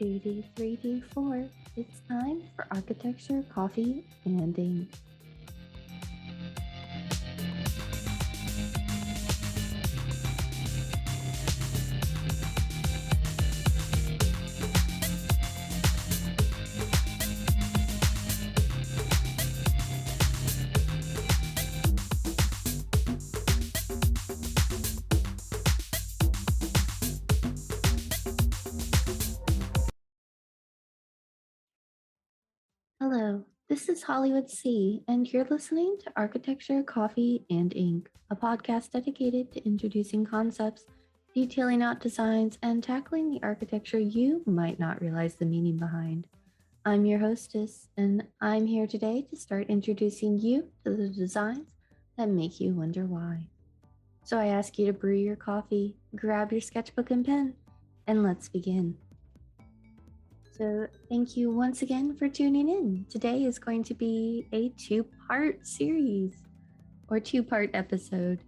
2D3D4. It's time for architecture, coffee, and ink. Hello, this is Hollywood C, and you're listening to Architecture, Coffee, and Ink, a podcast dedicated to introducing concepts, detailing out designs, and tackling the architecture you might not realize the meaning behind. I'm your hostess, and I'm here today to start introducing you to the designs that make you wonder why. So I ask you to brew your coffee, grab your sketchbook and pen, and let's begin. So thank you once again for tuning in. Today is going to be a two-part series or two-part episode.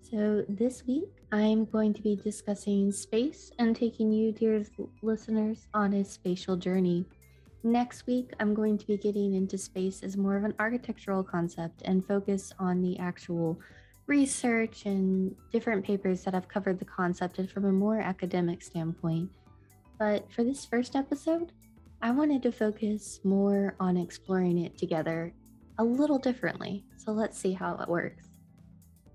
So this week, I'm going to be discussing space and taking you, dear listeners, on a spatial journey. Next week, I'm going to be getting into space as more of an architectural concept and focus on the actual research and different papers that have covered the concept and from a more academic standpoint. But for this first episode, I wanted to focus more on exploring it together a little differently. So let's see how it works.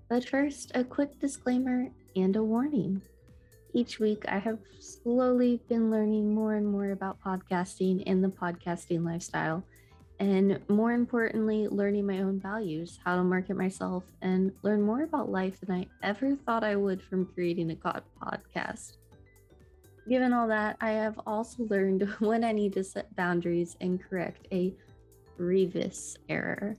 But first, a quick disclaimer and a warning. Each week, I have slowly been learning more and more about podcasting and the podcasting lifestyle. And more importantly, learning my own values, how to market myself, and learn more about life than I ever thought I would from creating a podcast. Given all that, I have also learned when I need to set boundaries and correct a grievous error.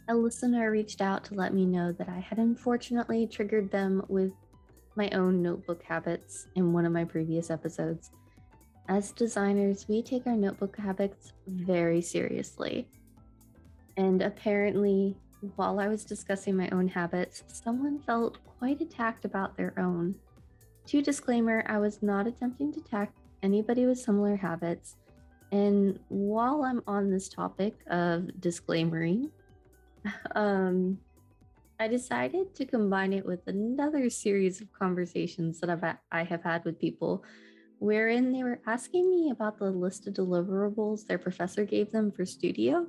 A listener reached out to let me know that I had unfortunately triggered them with my own notebook habits in one of my previous episodes. As designers, we take our notebook habits very seriously. And apparently, while I was discussing my own habits, someone felt quite attacked about their own. To disclaimer, I was not attempting to attack anybody with similar habits. And while I'm on this topic of disclaimering, I decided to combine it with another series of conversations that I have had with people, wherein they were asking me about the list of deliverables their professor gave them for studio.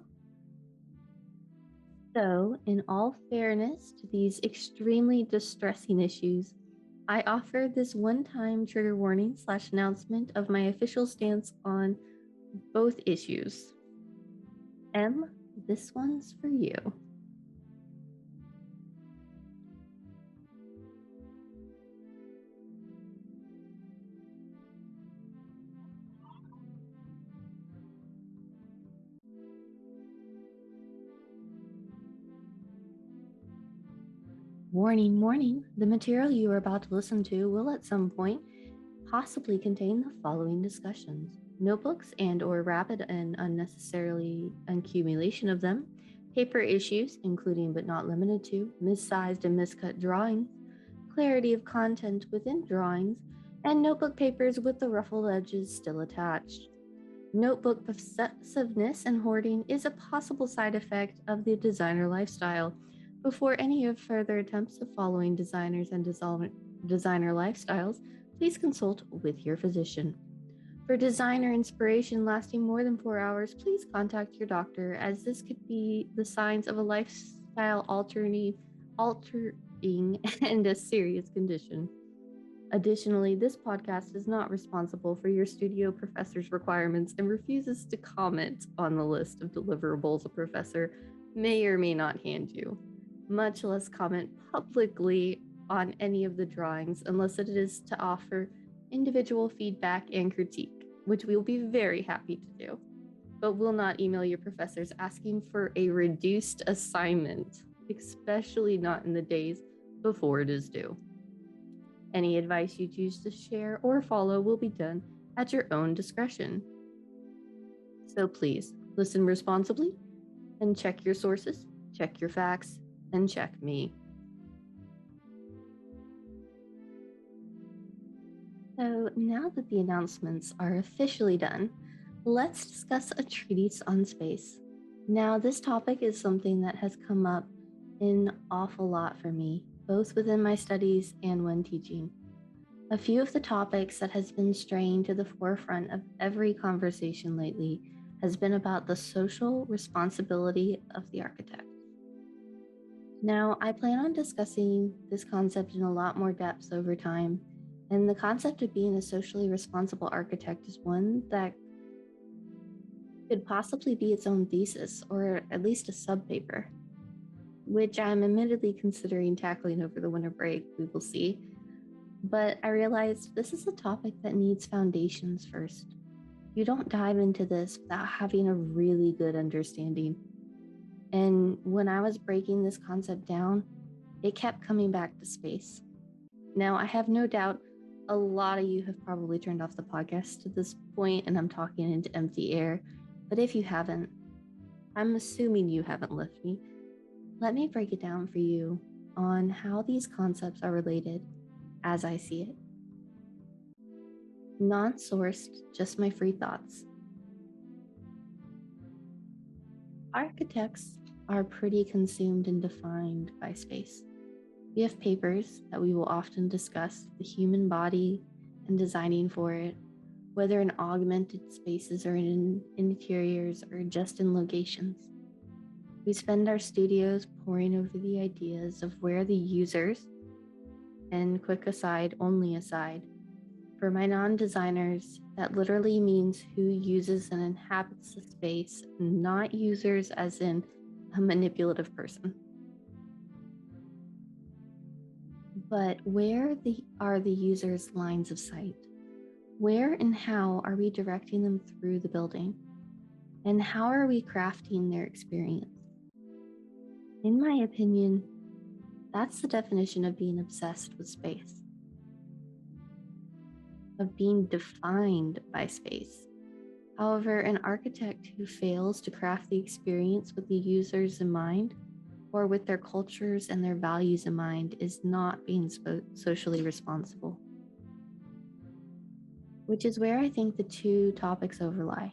So, in all fairness to these extremely distressing issues, I offer this one-time trigger warning / announcement of my official stance on both issues. M, this one's for you. Warning, warning, the material you are about to listen to will at some point possibly contain the following discussions: notebooks and or rapid and unnecessarily accumulation of them, paper issues, including but not limited to missized and miscut drawings, clarity of content within drawings, and notebook papers with the ruffled edges still attached. Notebook possessiveness and hoarding is a possible side effect of the designer lifestyle. Before any of further attempts of following designers and designer lifestyles, please consult with your physician. For designer inspiration lasting more than 4 hours, please contact your doctor, as this could be the signs of a lifestyle altering and a serious condition. Additionally, this podcast is not responsible for your studio professor's requirements and refuses to comment on the list of deliverables a professor may or may not hand you, much less comment publicly on any of the drawings unless it is to offer individual feedback and critique, which we will be very happy to do, but will not email your professors asking for a reduced assignment, especially not in the days before it is due. Any advice you choose to share or follow will be done at your own discretion. So please listen responsibly and check your sources, check your facts, and check me. So, now that the announcements are officially done, let's discuss a treatise on space. Now, this topic is something that has come up an awful lot for me, both within my studies and when teaching. A few of the topics that has been straying to the forefront of every conversation lately has been about the social responsibility of the architect. Now, I plan on discussing this concept in a lot more depth over time, and the concept of being a socially responsible architect is one that could possibly be its own thesis, or at least a sub-paper, which I'm admittedly considering tackling over the winter break. We will see. But I realized this is a topic that needs foundations first. You don't dive into this without having a really good understanding. And when I was breaking this concept down, it kept coming back to space. Now, I have no doubt a lot of you have probably turned off the podcast to this point, and I'm talking into empty air. But if you haven't, I'm assuming you haven't left me. Let me break it down for you on how these concepts are related as I see it. Non-sourced, just my free thoughts. Architects are pretty consumed and defined by space. We have papers that we will often discuss the human body and designing for it, whether in augmented spaces or in interiors or just in locations. We spend our studios poring over the ideas of where the users, and quick aside, only aside, for my non-designers, that literally means who uses and inhabits the space, not users as in a manipulative person. But where are the users' lines of sight? Where and how are we directing them through the building? And how are we crafting their experience? In my opinion, that's the definition of being obsessed with space, of being defined by space. However, an architect who fails to craft the experience with the users in mind, or with their cultures and their values in mind, is not being socially responsible. Which is where I think the two topics overlap.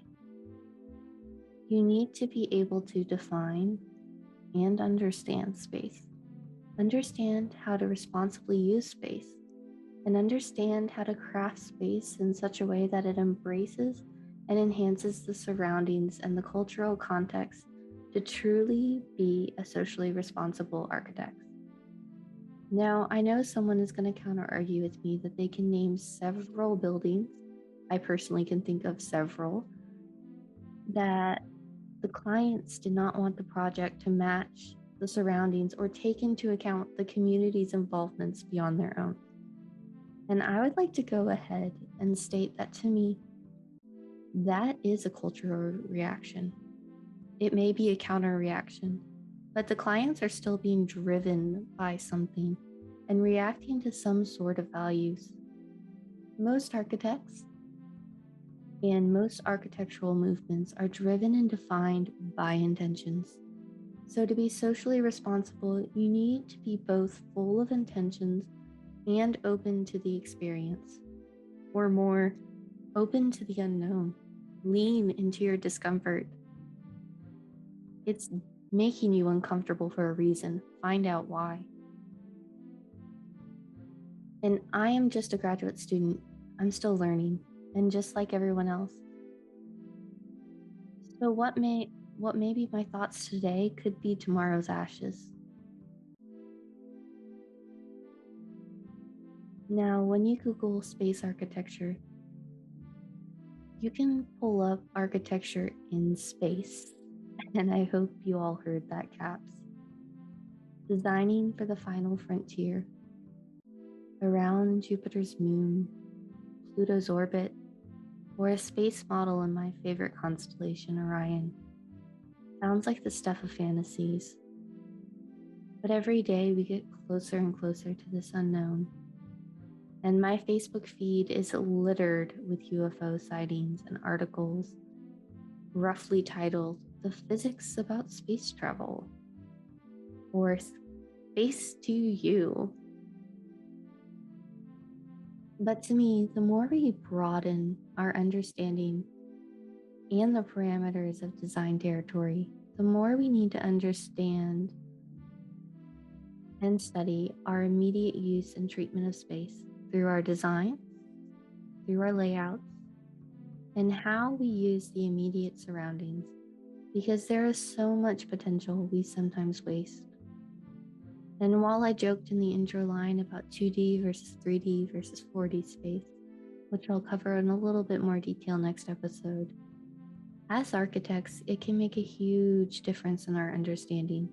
You need to be able to define and understand space, understand how to responsibly use space, and understand how to craft space in such a way that it embraces and enhances the surroundings and the cultural context to truly be a socially responsible architect. Now, I know someone is going to counter argue with me that they can name several buildings, I personally can think of several, that the clients did not want the project to match the surroundings or take into account the community's involvements beyond their own. And I would like to go ahead and state that to me, that is a cultural reaction. It may be a counter reaction, but the clients are still being driven by something and reacting to some sort of values. Most architects and most architectural movements are driven and defined by intentions. So to be socially responsible, you need to be both full of intentions and open to the experience, or more, open to the unknown. Lean into your discomfort. It's making you uncomfortable for a reason. Find out why. And I am just a graduate student. I'm still learning, and just like everyone else. So what may be my thoughts today could be tomorrow's ashes. Now, when you Google space architecture, you can pull up architecture in space, and I hope you all heard that, caps. Designing for the final frontier, around Jupiter's moon, Pluto's orbit, or a space model in my favorite constellation, Orion. Sounds like the stuff of fantasies. But every day we get closer and closer to this unknown. And my Facebook feed is littered with UFO sightings and articles roughly titled "The Physics About Space Travel" or "Space to You." But to me, the more we broaden our understanding and the parameters of design territory, the more we need to understand and study our immediate use and treatment of space through our design, through our layouts, and how we use the immediate surroundings, because there is so much potential we sometimes waste. And while I joked in the intro line about 2D versus 3D versus 4D space, which I'll cover in a little bit more detail next episode, as architects, it can make a huge difference in our understanding.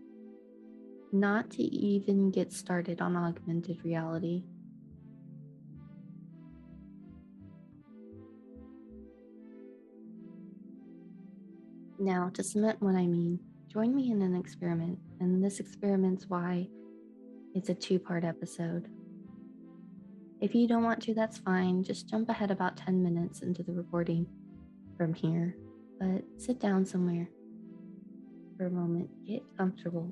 Not to even get started on augmented reality. Now, to cement what I mean, join me in an experiment, and this experiment's why it's a 2-part episode. If you don't want to, that's fine. Just jump ahead about 10 minutes into the recording from here, but sit down somewhere for a moment, get comfortable.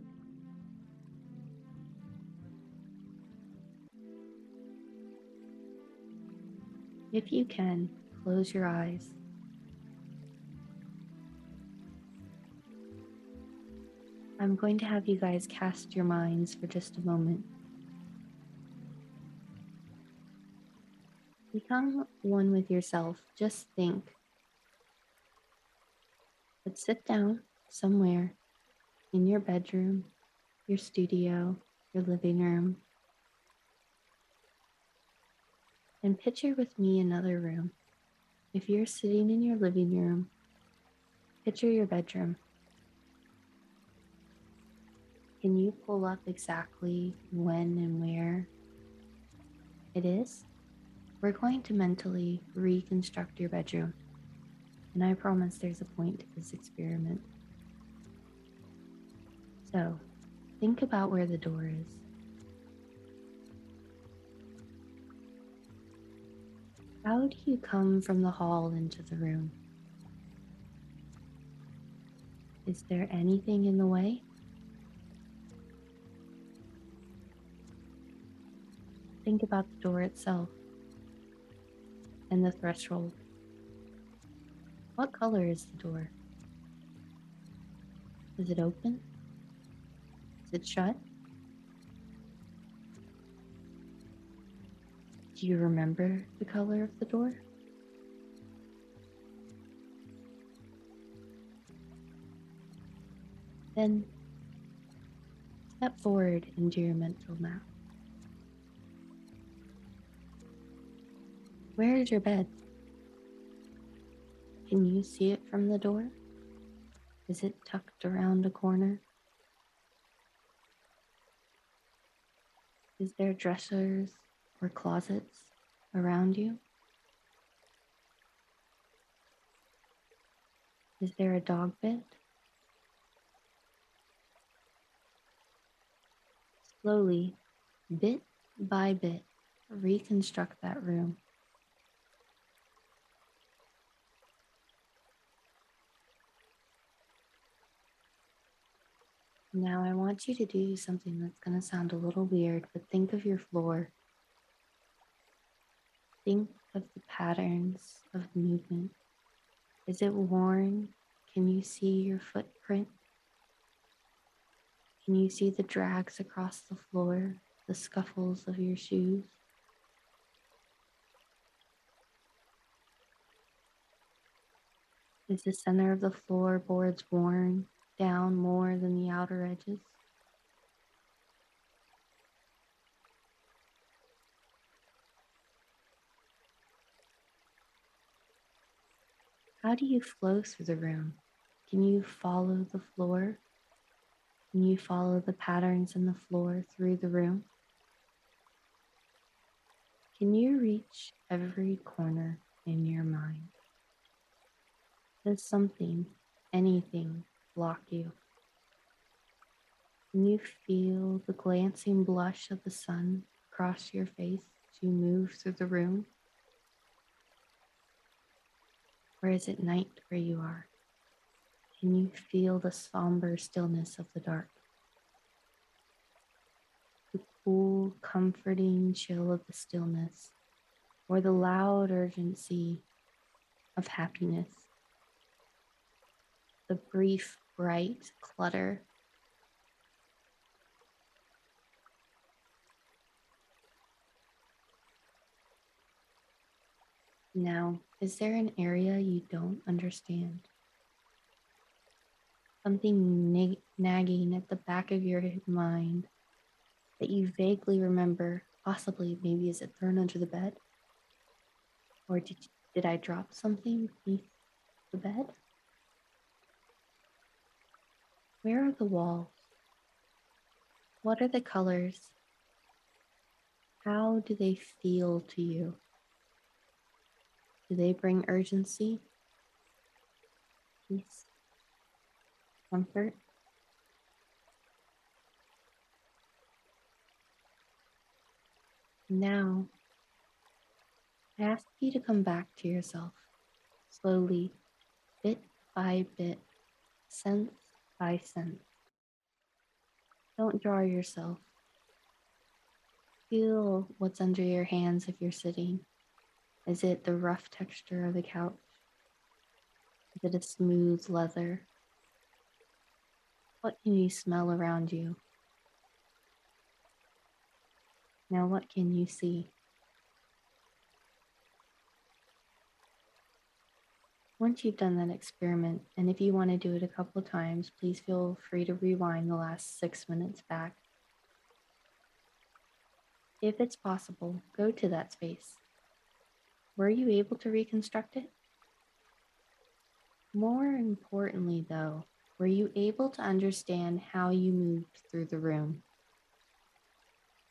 If you can, close your eyes. I'm going to have you guys cast your minds for just a moment. Become one with yourself. Just think. But sit down somewhere in your bedroom, your studio, your living room, and picture with me another room. If you're sitting in your living room, picture your bedroom. Can you pull up exactly when and where it is? We're going to mentally reconstruct your bedroom, and I promise there's a point to this experiment. So, think about where the door is. How do you come from the hall into the room? Is there anything in the way? Think about the door itself and the threshold. What color is the door? Is it open? Is it shut? Do you remember the color of the door? Then step forward into your mental map. Where is your bed? Can you see it from the door? Is it tucked around a corner? Is there dressers or closets around you? Is there a dog bed? Slowly, bit by bit, reconstruct that room. Now I want you to do something that's going to sound a little weird, but think of your floor. Think of the patterns of movement. Is it worn? Can you see your footprint? Can you see the drags across the floor, the scuffles of your shoes? Is the center of the floorboards worn down more than the outer edges? How do you flow through the room? Can you follow the floor? Can you follow the patterns in the floor through the room? Can you reach every corner in your mind? Does something, anything, block you? Can you feel the glancing blush of the sun across your face as you move through the room? Or is it night where you are? Can you feel the somber stillness of the dark? The cool, comforting chill of the stillness or the loud urgency of happiness, the brief, bright clutter. Now, is there an area you don't understand? Something nagging at the back of your mind that you vaguely remember, possibly maybe is it thrown under the bed? Or did I drop something beneath the bed? Where are the walls? What are the colors? How do they feel to you? Do they bring urgency, peace, comfort? Now, I ask you to come back to yourself, slowly, bit by bit, sense by sense. Don't jar yourself. Feel what's under your hands if you're sitting. Is it the rough texture of the couch? Is it a smooth leather? What can you smell around you? Now, what can you see? Once you've done that experiment, and if you want to do it a couple of times, please feel free to rewind the last 6 minutes back. If it's possible, go to that space. Were you able to reconstruct it? More importantly, though, were you able to understand how you moved through the room?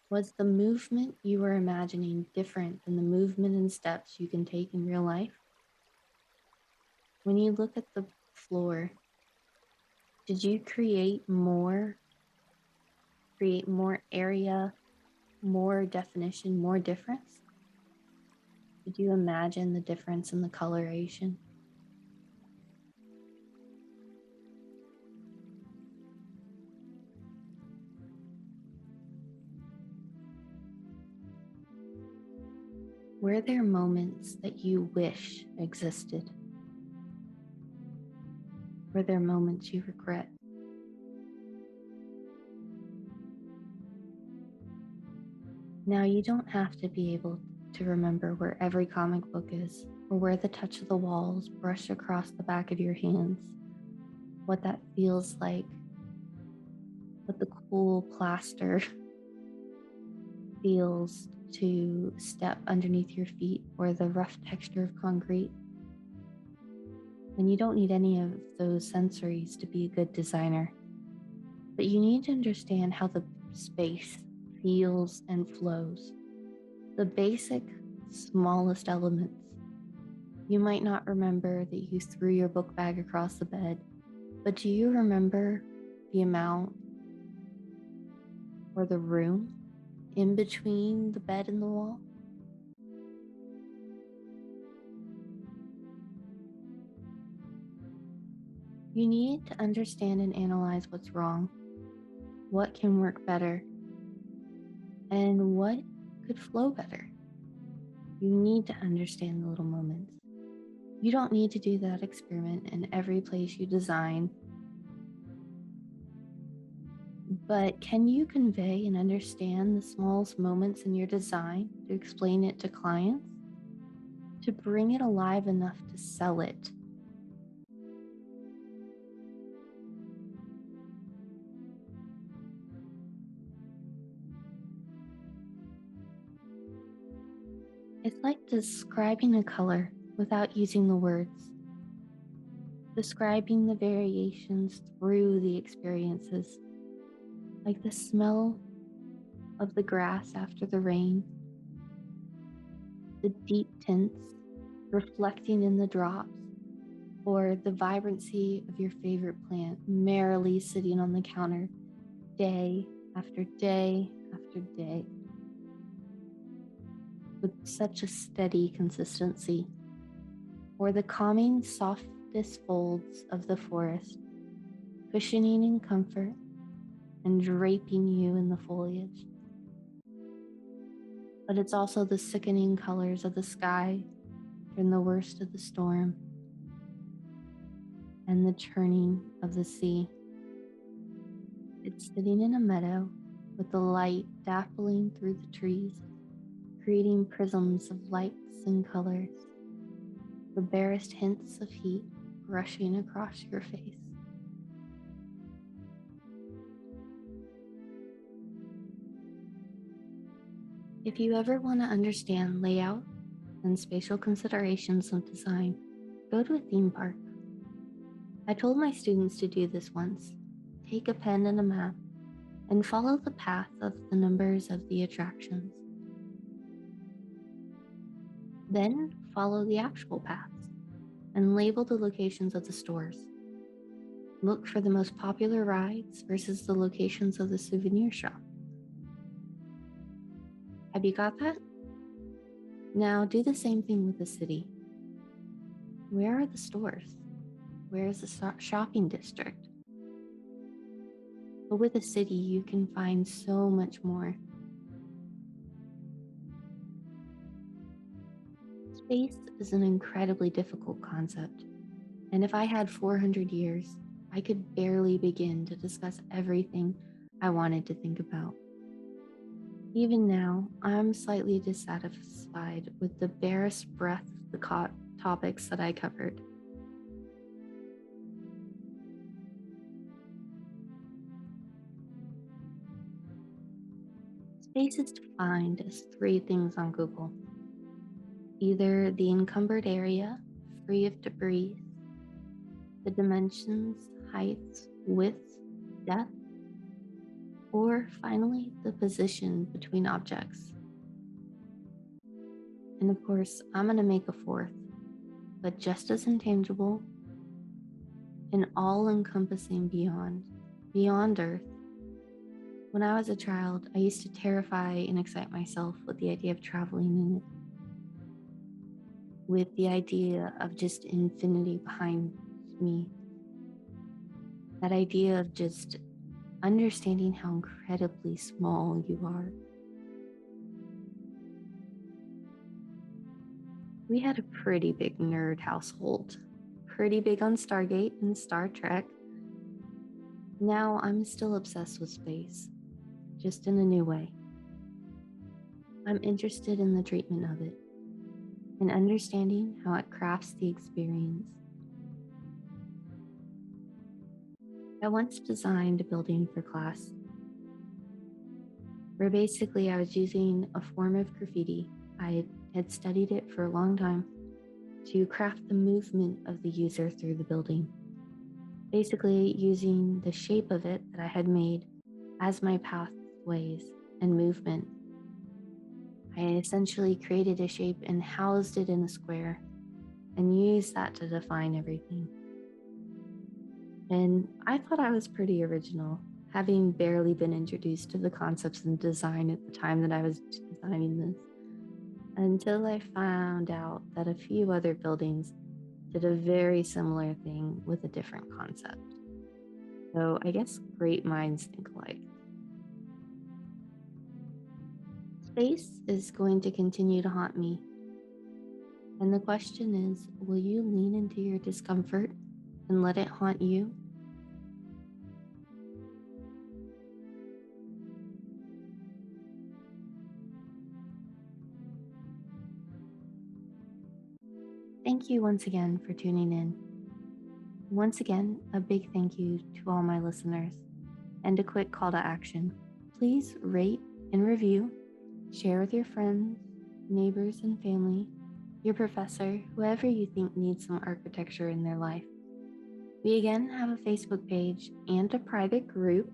Was the movement you were imagining different than the movement and steps you can take in real life? When you look at the floor, did you create more area, more definition, more difference? Did you imagine the difference in the coloration? Were there moments that you wish existed? Were there moments you regret? Now, you don't have to be able to remember where every comic book is, or where the touch of the walls brush across the back of your hands, what that feels like, what the cool plaster feels to step underneath your feet, or the rough texture of concrete. And you don't need any of those sensories to be a good designer, but you need to understand how the space feels and flows. The basic, smallest elements. You might not remember that you threw your book bag across the bed, but do you remember the amount or the room in between the bed and the wall? You need to understand and analyze what's wrong, what can work better, and what could flow better. You need to understand the little moments. You don't need to do that experiment in every place you design, but can you convey and understand the smallest moments in your design to explain it to clients, to bring it alive enough to sell it? It's like describing a color without using the words, describing the variations through the experiences, like the smell of the grass after the rain, the deep tints reflecting in the drops, or the vibrancy of your favorite plant merrily sitting on the counter day after day after day with such a steady consistency, or the calming, softest folds of the forest, cushioning in comfort and draping you in the foliage. but it's also the sickening colors of the sky during the worst of the storm and the churning of the sea. It's sitting in a meadow with the light dappling through the trees, creating prisms of lights and colors, the barest hints of heat rushing across your face. If you ever want to understand layout and spatial considerations of design, go to a theme park. I told my students to do this once. Take a pen and a map and follow the path of the numbers of the attractions. Then follow the actual paths and label the locations of the stores. Look for the most popular rides versus the locations of the souvenir shop. Have you got that? Now do the same thing with the city. Where are the stores? Where is the shopping district? But with a city, you can find so much more. Space is an incredibly difficult concept, and if I had 400 years, I could barely begin to discuss everything I wanted to think about. Even now, I'm slightly dissatisfied with the barest breadth of the topics that I covered. Space is defined as three things on Google: either the encumbered area, free of debris, the dimensions, heights, width, depth, or finally, the position between objects. And of course, I'm going to make a fourth, but just as intangible, an all-encompassing beyond Earth. When I was a child, I used to terrify and excite myself with the idea of traveling in it, with the idea of just infinity behind me. That idea of just understanding how incredibly small you are. We had a pretty big nerd household, pretty big on Stargate and Star Trek. Now I'm still obsessed with space, just in a new way. I'm interested in the treatment of it and understanding how it crafts the experience. I once designed a building for class where basically I was using a form of graffiti. I had studied it for a long time to craft the movement of the user through the building. Basically using the shape of it that I had made as my pathways and movement. I essentially created a shape and housed it in a square and used that to define everything. And I thought I was pretty original, having barely been introduced to the concepts and design at the time that I was designing this, until I found out that a few other buildings did a very similar thing with a different concept. So I guess great minds think alike. Space is going to continue to haunt me. And the question is, will you lean into your discomfort and let it haunt you? Thank you once again for tuning in. Once again, a big thank you to all my listeners. And a quick call to action. Please rate and review, share with your friends, neighbors and family, your professor, whoever you think needs some architecture in their life. We again have a Facebook page and a private group,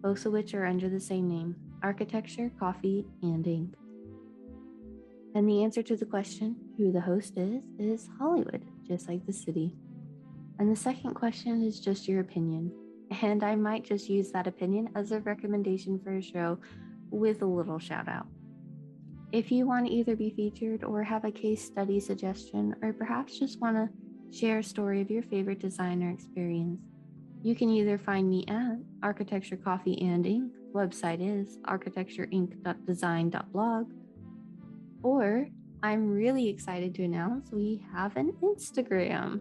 both of which are under the same name, Architecture, Coffee, and Ink. And the answer to the question, who the host is Hollywood, just like the city. And the second question is just your opinion. And I might just use that opinion as a recommendation for a show with a little shout out. If you want to either be featured or have a case study suggestion, or perhaps just want to share a story of your favorite designer experience, you can either find me at Architecture Coffee and Ink. Website is architectureinc.design.blog, Or I'm really excited to announce we have an Instagram.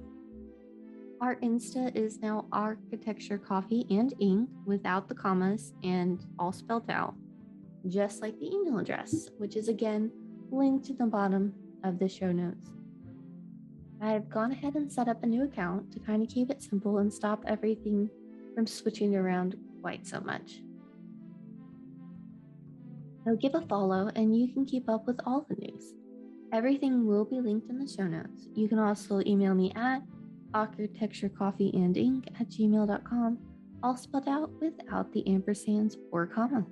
Our Insta is now Architecture Coffee and Ink without the commas and all spelled out, just like the email address, which is again linked at the bottom of the show notes. I've gone ahead and set up a new account to kind of keep it simple and stop everything from switching around quite so much. So give a follow and you can keep up with all the news. Everything will be linked in the show notes. You can also email me at architecturecoffeeandink@gmail.com, all spelled out without the ampersands or commas.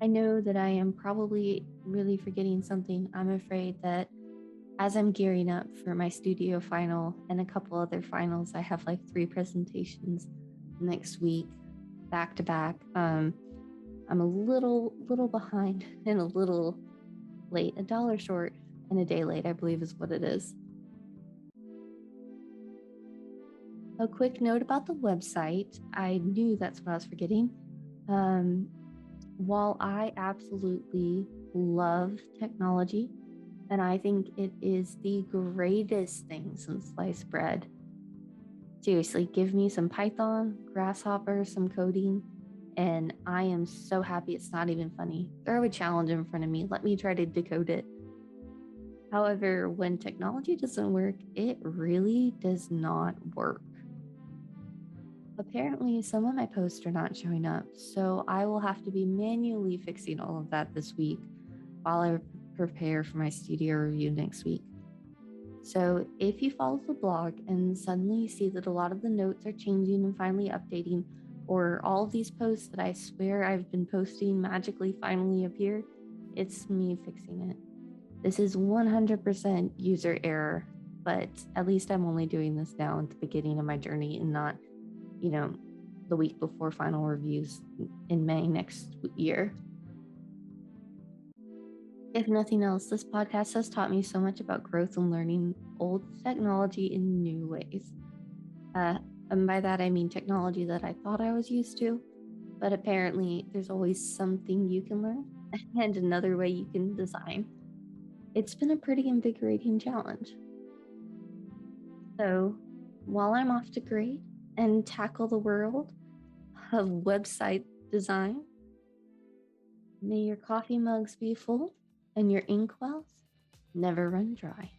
I know that I am probably really forgetting something. I'm afraid that as I'm gearing up for my studio final and a couple other finals, I have like 3 presentations next week back to back. I'm a little behind and a little late, $1 short and a day late, I believe is what it is. A quick note about the website. I knew that's what I was forgetting. While I absolutely love technology, and I think it is the greatest thing since sliced bread. Seriously, give me some Python, Grasshopper, some coding, and I am so happy it's not even funny. Throw a challenge in front of me. Let me try to decode it. However, when technology doesn't work, it really does not work. Apparently, some of my posts are not showing up, so I will have to be manually fixing all of that this week while I prepare for my studio review next week. So if you follow the blog and suddenly see that a lot of the notes are changing and finally updating, or all of these posts that I swear I've been posting magically finally appear, it's me fixing it. This is 100% user error, but at least I'm only doing this now at the beginning of my journey and not, the week before final reviews in May next year. If nothing else, this podcast has taught me so much about growth and learning old technology in new ways. And by that, I mean technology that I thought I was used to, but apparently there's always something you can learn and another way you can design. It's been a pretty invigorating challenge. So while I'm off to grade and tackle the world of website design, may your coffee mugs be full and your inkwells never run dry.